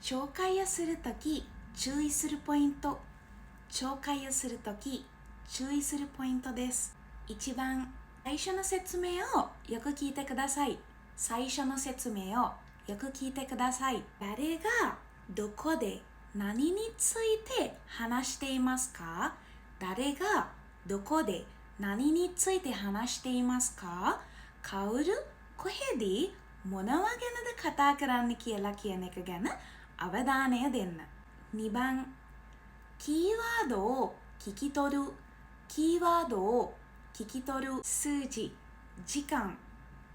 紹介をするとき注意するポイント。紹介をするとき注意するポイントです。一番最初の説明をよく聞いてください。最初の説明をよく聞いてください。誰がどこで何について話していますか？誰がどこで何について話していますか? කවුරු කොහෙදී මොනවා ගැනද කතා කරන්න කියලා කියන එක ගැන අවධානය දෙන්න. 2番キーワードを聞き取る。キーワードを聞き取る。数字、時間、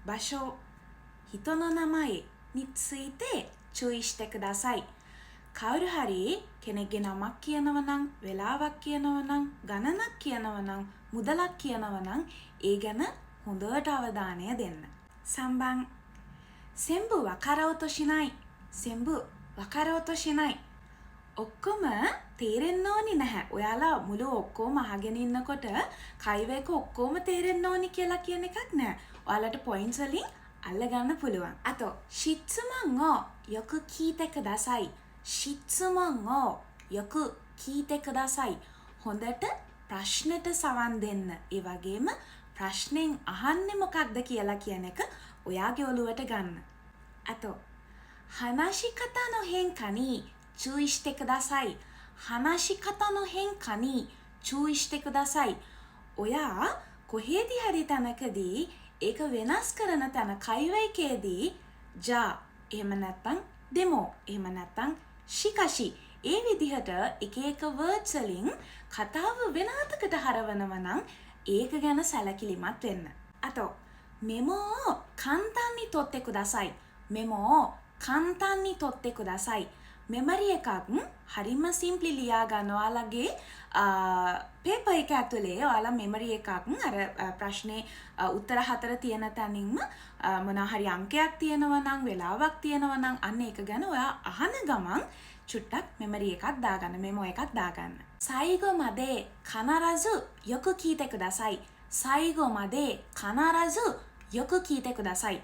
場所、人の名前について注意してください。කවුරු හරි කෙනෙක්ගේ නමක් කියනවා නම්, වෙලාවක් කියනවා නම්, ගණනක් කියනවා නම්, මුදලක් කියනවා නම් ඒ ගැන හොඳට අවධානය දෙන්න. 3番全部わかろうとしない。全部わかろうとしない。ඔක්කොම තේරෙන්න ඕනි නැහැ. ඔයාලා මුළු ඔක්කොම අහගෙන ඉන්නකොට කයිව එක ඔක්කොම තේරෙන්න ඕනි කියලා කියන එකක් නැහැ. ඔයාලට පොයින්ට්ස් වලින් අල්ලගන්න පුළුවන්. あと質問をよく聞いてください。質問をよく聞いてください. හොඳට ප්‍රශ්නෙට සවන් දෙන්න. ඒ වගේම ප්‍රශ්නෙන් අහන්නේ මොකක්ද කියලා කියන එක ඔයාගේ ඔළුවට ගන්න. あと話し方の変化に注意してください。話し方の変化に注意してください。ඔයා කොහේදී හරි තැනකදී ඒක වෙනස් කරන තැන කයිවේකේදී ජා එහෙම නැත්නම් දෙමෝ එහෙම නැත්නම් ශිකෂි ඒ විදිහට එක එක වර්ඩ්ස් වලින් කතාව වෙන අතකට හරවනවා නම් ඒක ගැන සැලකිලිමත් වෙන්න. あとメモを簡単に取ってください。メモを簡単に取ってください。මෙමරි එකක් හරිම සිම්ප්ලි ලියා ගන්න. ඔයාලගේ පේපර් එක ඇතුලේ ඔයාලා මෙමරි එකක් අර ප්‍රශ්නේ උත්තර 4 තියෙන තැනින්ම මොනවා හරි අංකයක් තියෙනවා නම්, වෙලාවක් තියෙනවා නම් අන්න ඒක ගැන ඔයා අහන ගමන් චුට්ටක් මෙමරි එකක් දාගන්න, මෙමෝ එකක් දාගන්න. 最後まで必ずよく聞いてください。最後まで必ずよく聞いてください.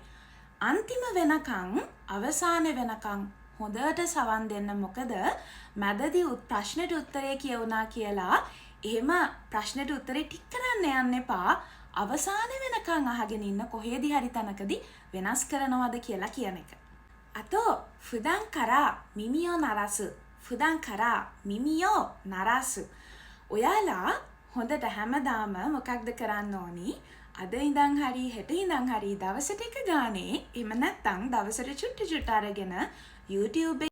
අන්තිම වෙනකන්, අවසාන වෙනකන් හොඳට සවන් දෙන්න. මොකද මැදදී ප්‍රශ්නෙට උත්තරේ කියවුණා කියලා එහෙම ප්‍රශ්නෙට උත්තරේ ටික් කරන්න යන්න එපා. අවසාන වෙනකන් අහගෙන ඉන්න. කොහේදී හරි තැනකදී වෙනස් කරනවද කියලා කියන එක. あと普段から耳を鳴らす。普段から耳を鳴らす. ඔයාලා හොඳට හැමදාම මොකක්ද කරන්න ඕනි? අද ඉඳන් හරි හෙට ඉඳන් හරි දවසට එක ගානේ එහෙම නැත්නම් දවසට චුට්ට චුට්ට අරගෙන YouTube